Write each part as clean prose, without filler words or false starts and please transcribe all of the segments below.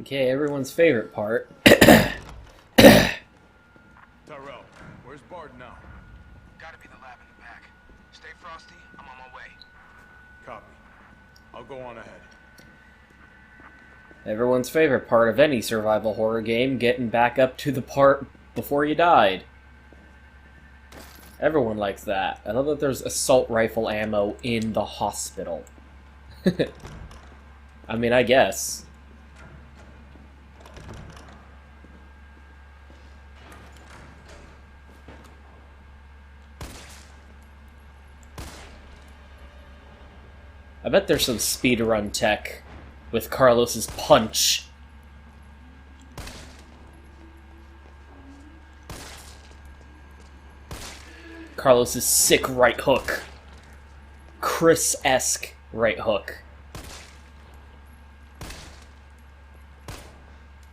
Okay, everyone's favorite part. Tyrell, where's Bard now? Gotta be the lab in the back. Stay frosty, I'm on my way. Copy. I'll go on ahead. Everyone's favorite part of any survival horror game, getting back up to the part before you died. Everyone likes that. I love that there's assault rifle ammo in the hospital. I mean, I guess. I bet there's some speedrun tech with Carlos's punch. Carlos's sick right hook. Chris-esque right hook.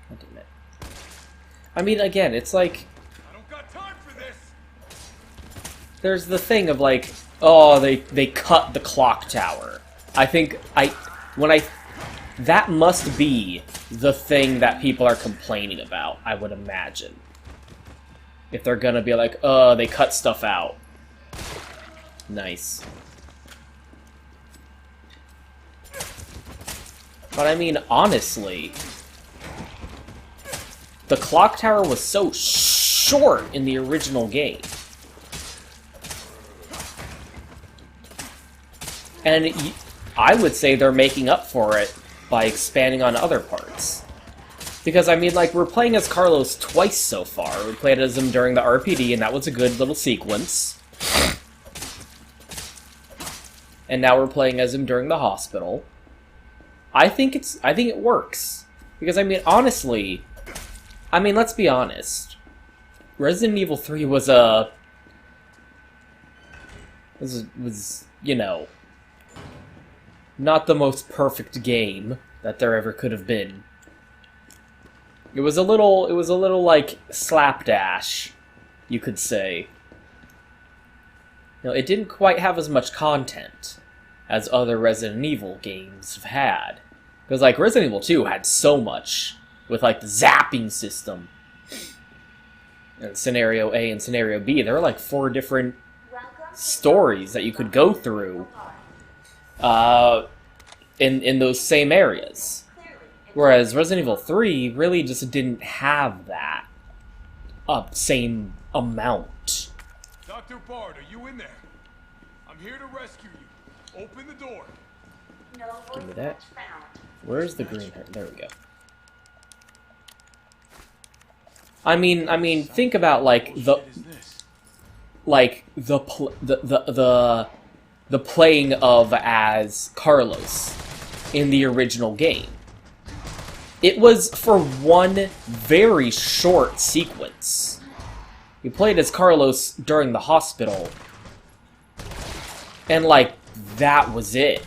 God damn it. I mean, again, it's like... I don't got time for this! There's the thing of like, oh, they cut the clock tower. I think that must be the thing that people are complaining about, I would imagine. If they're gonna be like, oh, they cut stuff out. Nice. But I mean, honestly, the clock tower was so short in the original game. And I would say they're making up for it by expanding on other parts. Because, I mean, like, we're playing as Carlos twice so far. We played as him during the RPD, and that was a good little sequence. And now we're playing as him during the hospital. I think it works. Because, I mean, honestly, I mean, let's be honest. Resident Evil 3 was you know, not the most perfect game that there ever could have been. It was a little like slapdash, you could say. You know, it didn't quite have as much content as other Resident Evil games have had. Because, like, Resident Evil 2 had so much, with, like, the zapping system. And Scenario A and Scenario B, there were, like, 4 different stories that you could go through. In those same areas. Whereas Resident Evil 3 really just didn't have that same amount. Dr. Bard, are you in there? I'm here to rescue you. Open the door. Give me that. Where's the green hair? There we go. I mean, think about like the playing of as Carlos in the original game. It was for one very short sequence. You played as Carlos during the hospital, and like that was it.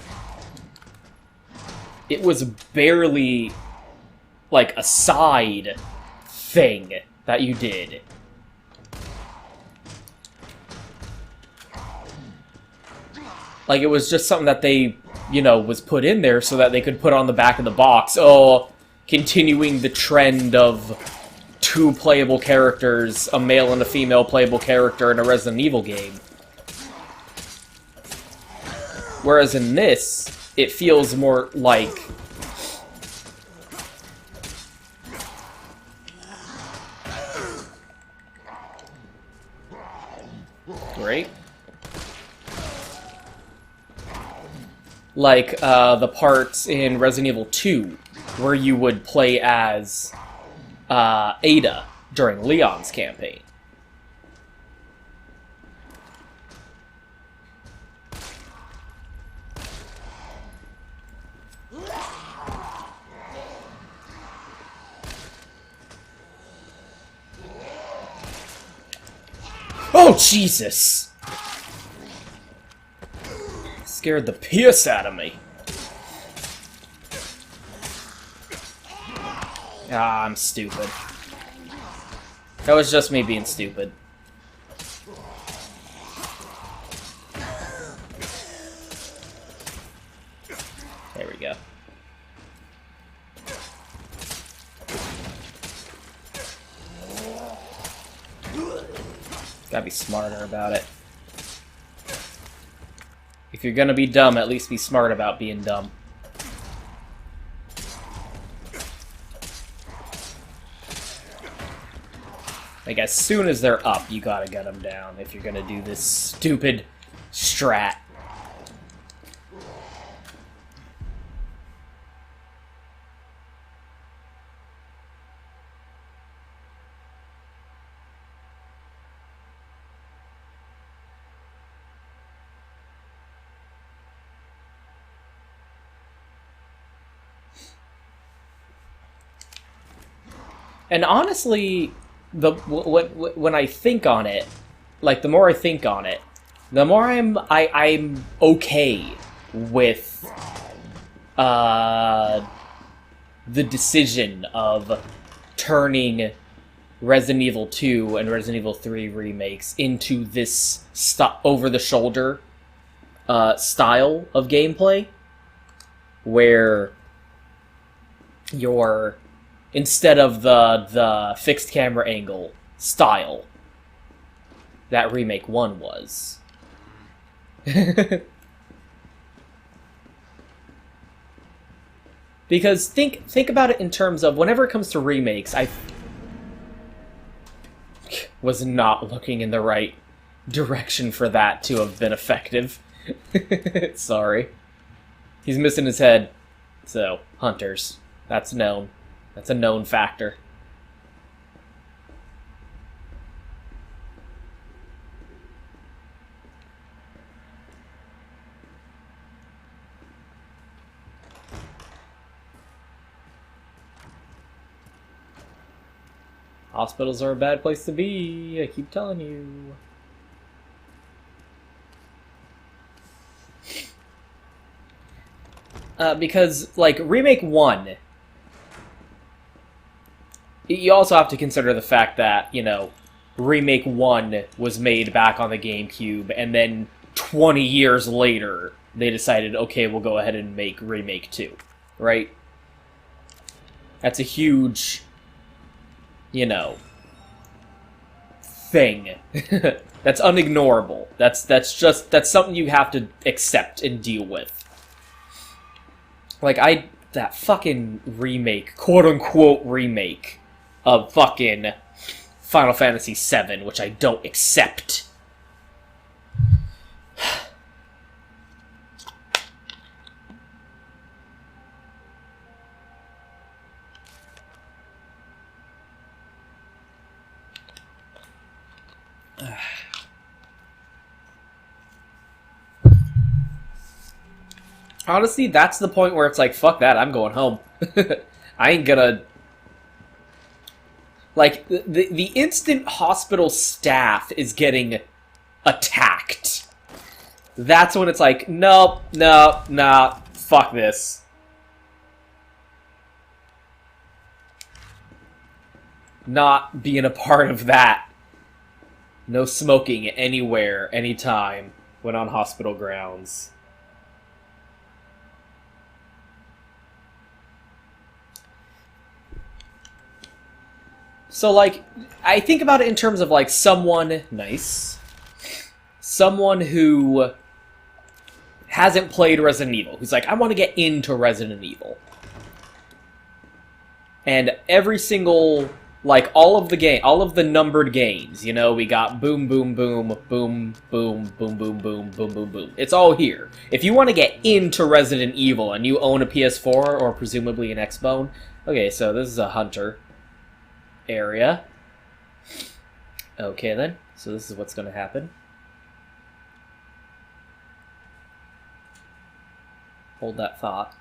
It was barely like a side thing that you did. Like, it was just something that they, you know, was put in there so that they could put on the back of the box, oh, continuing the trend of 2 playable characters, a male and a female playable character in a Resident Evil game. Whereas in this, it feels more like... Great. Like, the parts in Resident Evil 2, where you would play as, Ada during Leon's campaign. Oh, Jesus! Scared the piss out of me. Ah, I'm stupid. That was just me being stupid. There we go. Gotta be smarter about it. If you're gonna be dumb, at least be smart about being dumb. Like, as soon as they're up, you gotta get them down if you're gonna do this stupid strat. And honestly, when I think on it, like, the more I think on it, the more I'm okay with the decision of turning Resident Evil 2 and Resident Evil 3 remakes into this over-the-shoulder style of gameplay, where you're, instead of the fixed camera angle style that Remake 1 was. Because think about it in terms of, whenever it comes to remakes, I was not looking in the right direction for that to have been effective. Sorry. He's missing his head. So, hunters. That's known. That's a known factor. Hospitals are a bad place to be, I keep telling you. Because, like, Remake 1, you also have to consider the fact that, you know, Remake 1 was made back on the GameCube, and then 20 years later, they decided, okay, we'll go ahead and make Remake 2, right? That's a huge, you know, thing. That's unignorable. That's something you have to accept and deal with. Like, that fucking remake, quote-unquote remake, of fucking Final Fantasy VII, which I don't accept. Honestly, that's the point where it's like, fuck that, I'm going home. I ain't gonna... Like, the instant hospital staff is getting attacked, that's when it's like, nope, fuck this. Not being a part of that. No smoking anywhere, anytime, when on hospital grounds. So, like, I think about it in terms of, like, someone who hasn't played Resident Evil, who's like, I want to get into Resident Evil. And every single, like, all of the numbered games, you know, we got boom, boom, boom, boom, boom, boom, boom, boom, boom, boom, boom. It's all here. If you want to get into Resident Evil and you own a PS4 or presumably an Xbone, okay, so this is a hunter area. Okay then, so this is what's going to happen. Hold that thought.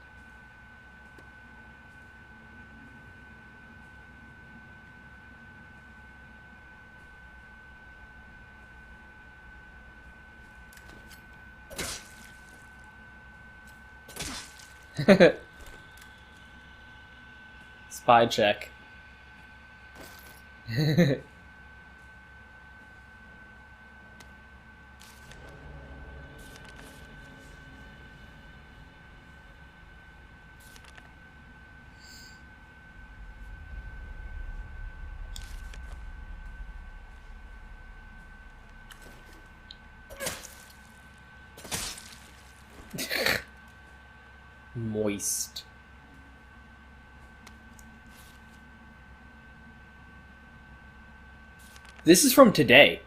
Spy check. Moist. This is from today.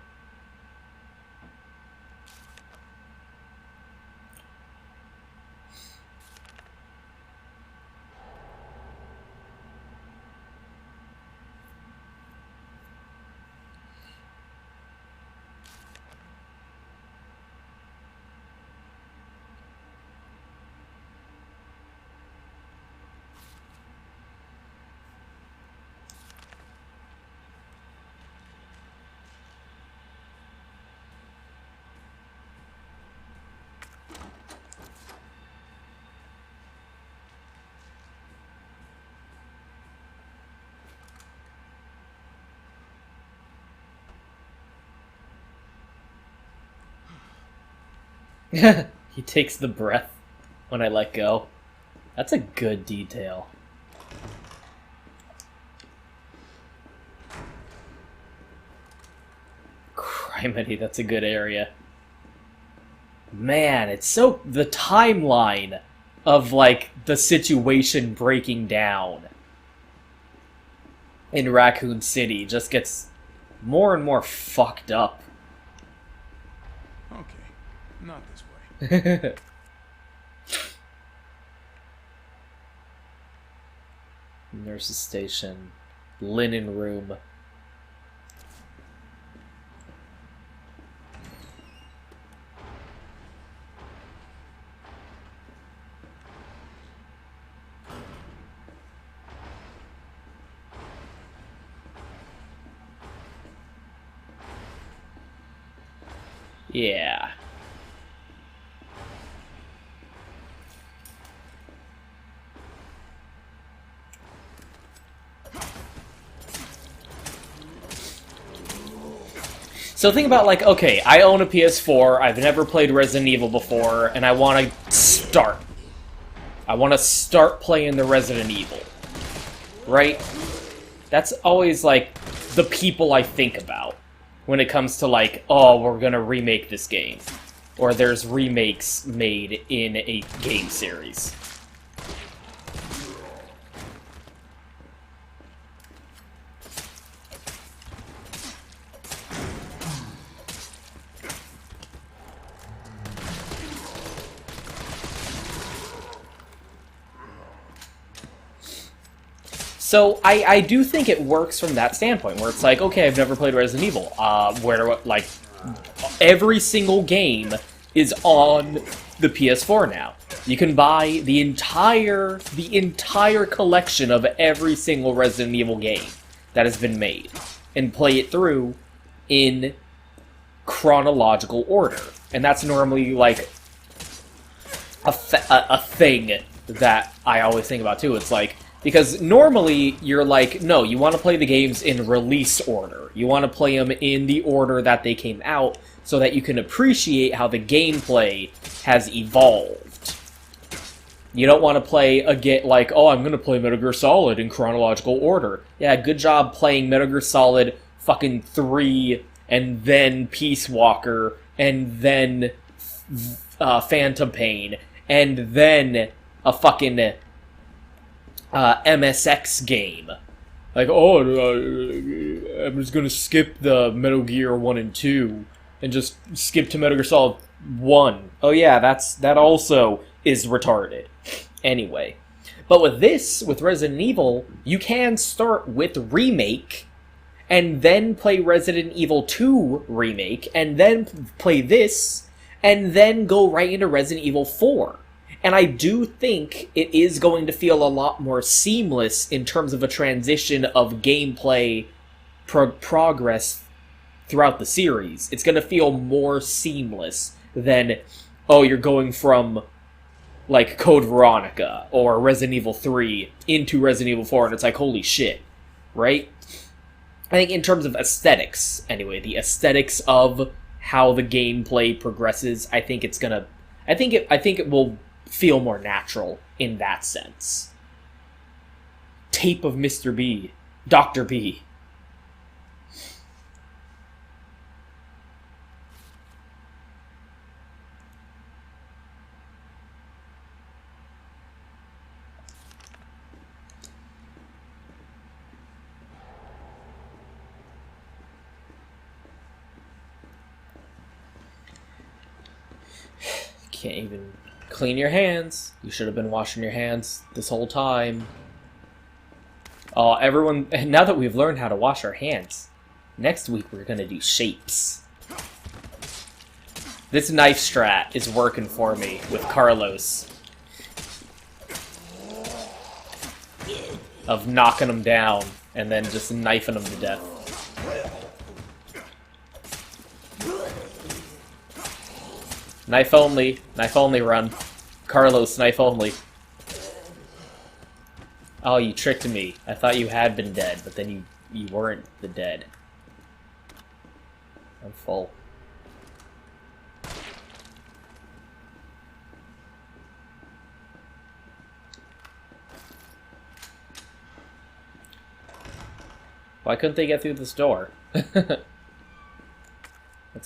He takes the breath when I let go. That's a good detail. Criminy, that's a good area. Man, it's so... the timeline of, like, the situation breaking down in Raccoon City just gets more and more fucked up. Okay, not this way. Nurse's station. Linen room. Yeah. So think about, like, okay, I own a PS4, I've never played Resident Evil before, and I want to start. I want to start playing the Resident Evil. Right? That's always, like, the people I think about when it comes to, like, oh, we're gonna remake this game. Or there's remakes made in a game series. So, I do think it works from that standpoint, where it's like, okay, I've never played Resident Evil, where, like, every single game is on the PS4 now. You can buy the entire collection of every single Resident Evil game that has been made, and play it through in chronological order. And that's normally, like, a thing that I always think about, too. It's like, because normally, you're like, no, you want to play the games in release order. You want to play them in the order that they came out, so that you can appreciate how the gameplay has evolved. You don't want to play like, oh, I'm going to play Metal Gear Solid in chronological order. Yeah, good job playing Metal Gear Solid fucking 3, and then Peace Walker, and then Phantom Pain, and then a fucking... MSX game. Like, oh, I'm just gonna skip the Metal Gear 1 and 2 and just skip to Metal Gear Solid 1. Oh yeah, that also is retarded. Anyway. But with this, with Resident Evil, you can start with Remake, and then play Resident Evil 2 Remake, and then play this, and then go right into Resident Evil 4. And I do think it is going to feel a lot more seamless in terms of a transition of gameplay progress throughout the series. It's going to feel more seamless than, oh, you're going from, like Code Veronica or Resident Evil 3 into Resident Evil 4, and it's like, holy shit, right? I think in terms of aesthetics, anyway, the aesthetics of how the gameplay progresses, I think it's gonna, I think it will feel more natural in that sense. Tape of Mr. B, Dr. B. Can't even clean your hands. You should have been washing your hands this whole time. Oh, everyone, now that we've learned how to wash our hands, next week we're gonna do shapes. This knife strat is working for me with Carlos. Of knocking him down and then just knifing him to death. Knife only run. Carlos, knife only. Oh, you tricked me. I thought you had been dead, but then you weren't the dead. I'm full. Why couldn't they get through this door? That's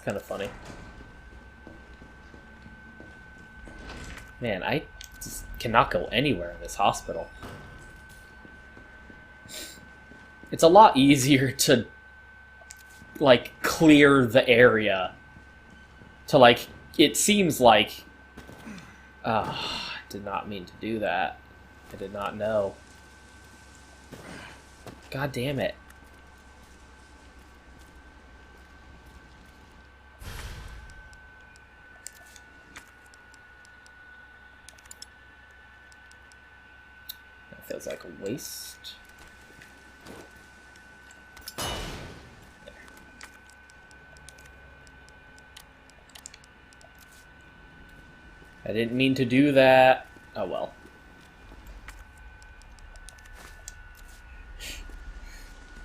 kind of funny. Man, I just cannot go anywhere in this hospital. It's a lot easier to, like, clear the area. To, like, it seems like... I did not mean to do that. I did not know. God damn it. Feels like a waste. There. I didn't mean to do that. Oh well.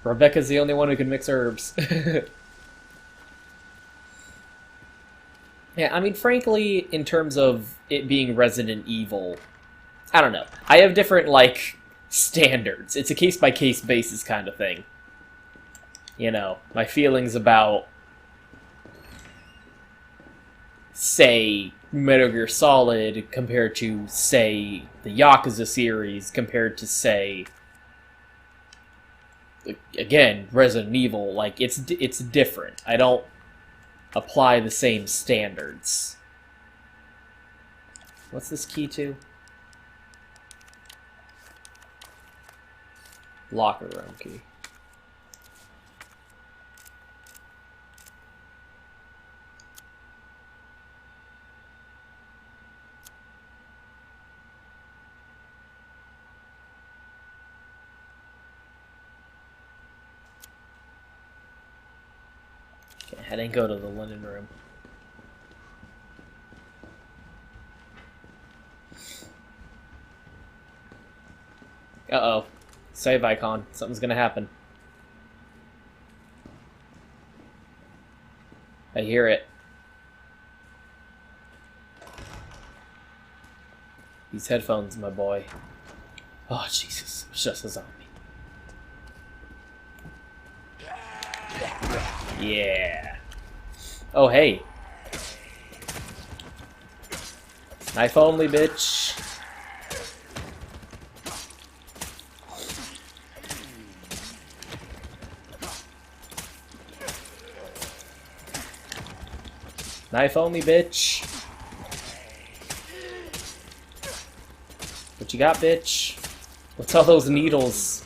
Rebecca's the only one who can mix herbs. Yeah, I mean, frankly, in terms of it being Resident Evil, I don't know. I have different, like, standards. It's a case-by-case basis kind of thing. You know, my feelings about, say, Metal Gear Solid compared to, say, the Yakuza series compared to, say, again, Resident Evil. Like, it's different. I don't apply the same standards. What's this key to? Locker room key. Okay, head and go to the linen room. Uh-oh. Save icon. Something's gonna happen. I hear it. These headphones, my boy. Oh, Jesus. It's just a zombie. Yeah. Oh, hey. Knife only, bitch. Knife only, bitch. What you got, bitch? What's all those needles?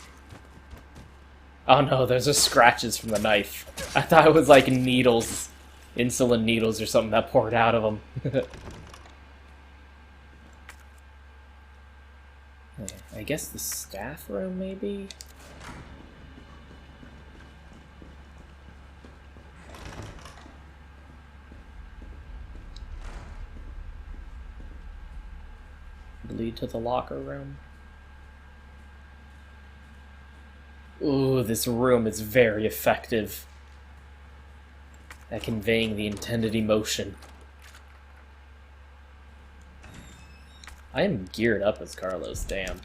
Oh no, those are scratches from the knife. I thought it was like needles. Insulin needles or something that poured out of them. I guess the staff room, maybe? Lead to the locker room. Ooh, this room is very effective at conveying the intended emotion. I am geared up as Carlos, damn.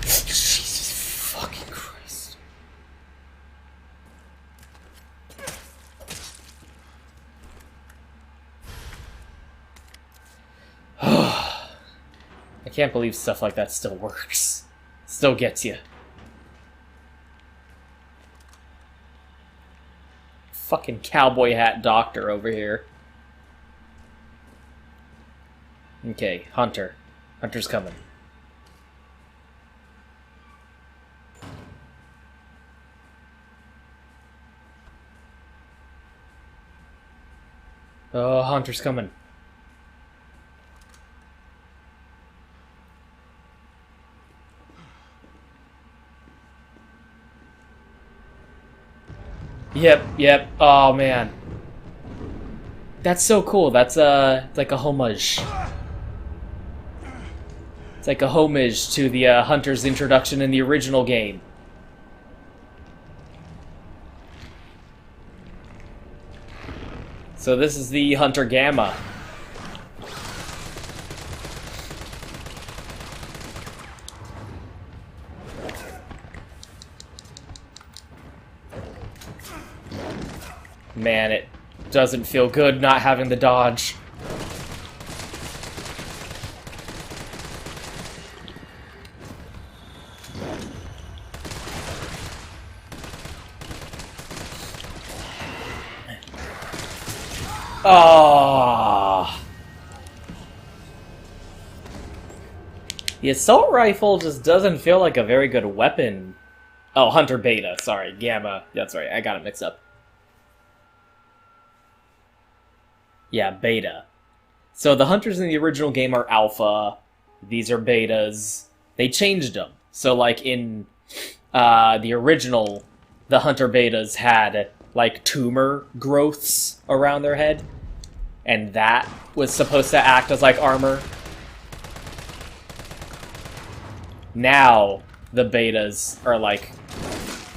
Jesus fucking Christ. I can't believe stuff like that still works. Still gets you. Fucking cowboy hat doctor over here. Okay, Hunter. Hunter's coming. Oh, Hunter's coming. Yep. Oh, man. That's so cool. That's, like a homage. It's like a homage to the, Hunter's introduction in the original game. So this is the Hunter Gamma. Man, it doesn't feel good not having the dodge. Oh. The assault rifle just doesn't feel like a very good weapon. Oh, Hunter Beta, sorry, Gamma. That's right, I got it mixed up. Yeah, Beta. So the Hunters in the original game are Alpha. These are Betas. They changed them. So, like, in the original, the Hunter Betas had, like, tumor growths around their head. And that was supposed to act as, like, armor. Now, the Betas are, like,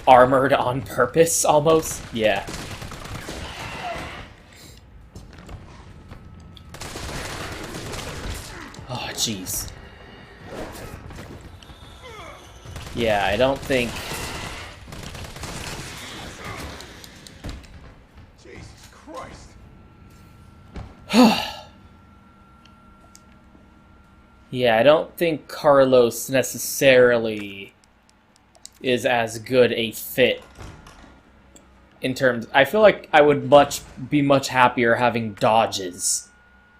armored on purpose, almost. Yeah. Oh, jeez. Yeah, I don't think... Jesus Christ. Yeah, I don't think Carlos necessarily is as good a fit in terms... I feel like I would be much happier having dodges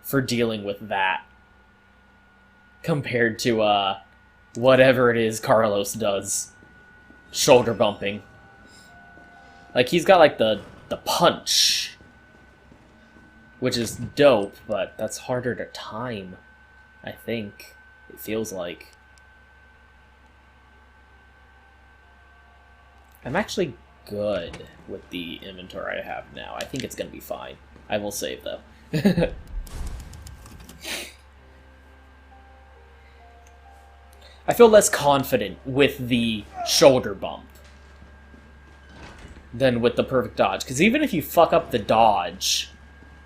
for dealing with that compared to, whatever it is Carlos does. Shoulder bumping. Like, he's got, like, the punch, which is dope, but that's harder to time, I think. It feels like. I'm actually good with the inventory I have now. I think it's gonna be fine. I will save, though. I feel less confident with the shoulder bump than with the perfect dodge. Because even if you fuck up the dodge,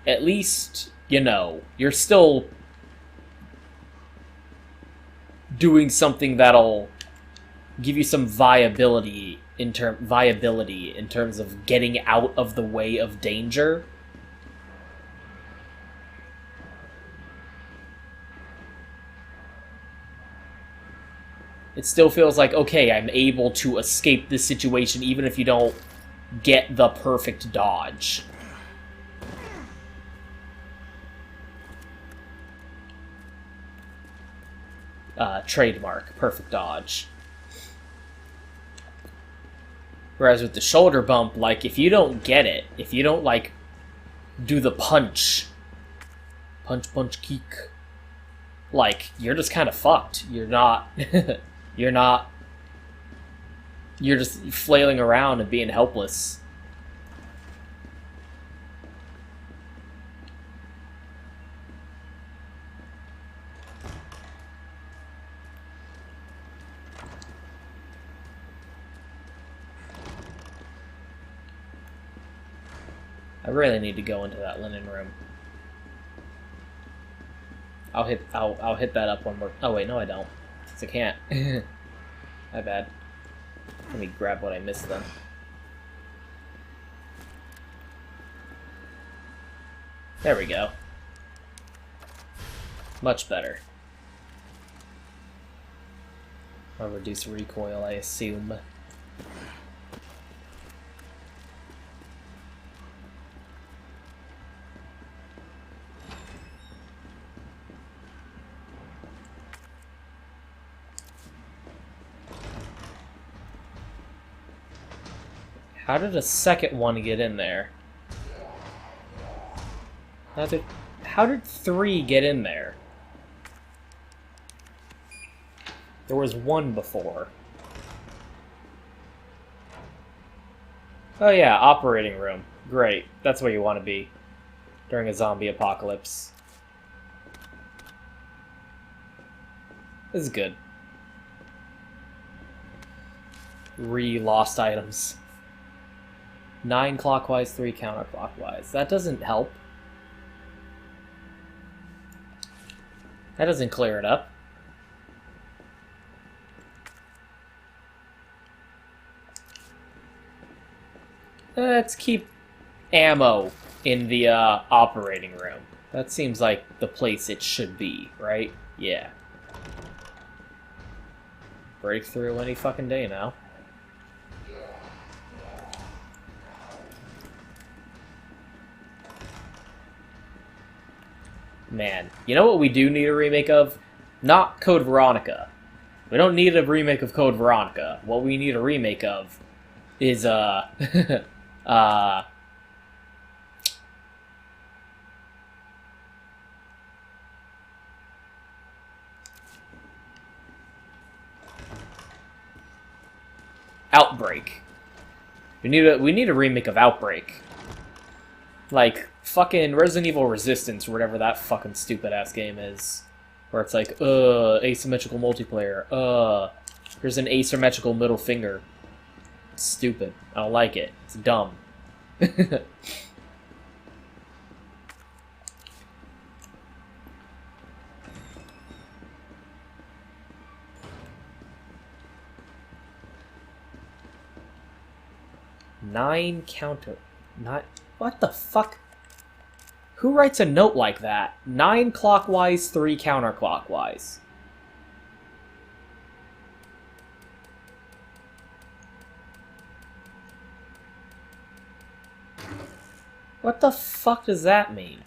at least, you know, you're still doing something that'll give you some viability in terms of getting out of the way of danger. It still feels like, okay, I'm able to escape this situation even if you don't get the perfect dodge. Trademark, perfect dodge. Whereas with the shoulder bump, like, if you don't get it, if you don't, like, do the punch, kick, like, you're just kind of fucked. You're not... You're just flailing around and being helpless. I really need to go into that linen room. I'll hit that up one more. Oh wait, no I don't. 'Cause I can't. My bad. Let me grab what I missed then. There we go. Much better. I'll reduce recoil, I assume. How did a second one get in there? How did 3 get in there? There was 1 before. Oh yeah, operating room. Great. That's where you want to be during a zombie apocalypse. This is good. Lost items. 9 clockwise, 3 counterclockwise. That doesn't help. That doesn't clear it up. Let's keep ammo in the operating room. That seems like the place it should be, right? Yeah. Breakthrough any fucking day now. Man, you know what we do need a remake of? Not Code Veronica. We don't need a remake of Code Veronica. What we need a remake of is, Outbreak. We need a remake of Outbreak. Like, fucking Resident Evil Resistance, or whatever that fucking stupid-ass game is. Where it's like, asymmetrical multiplayer, here's an asymmetrical middle finger. It's stupid. I don't like it. It's dumb. Nine counter... Not... What the fuck? Who writes a note like that? 9 clockwise, 3 counterclockwise. What the fuck does that mean?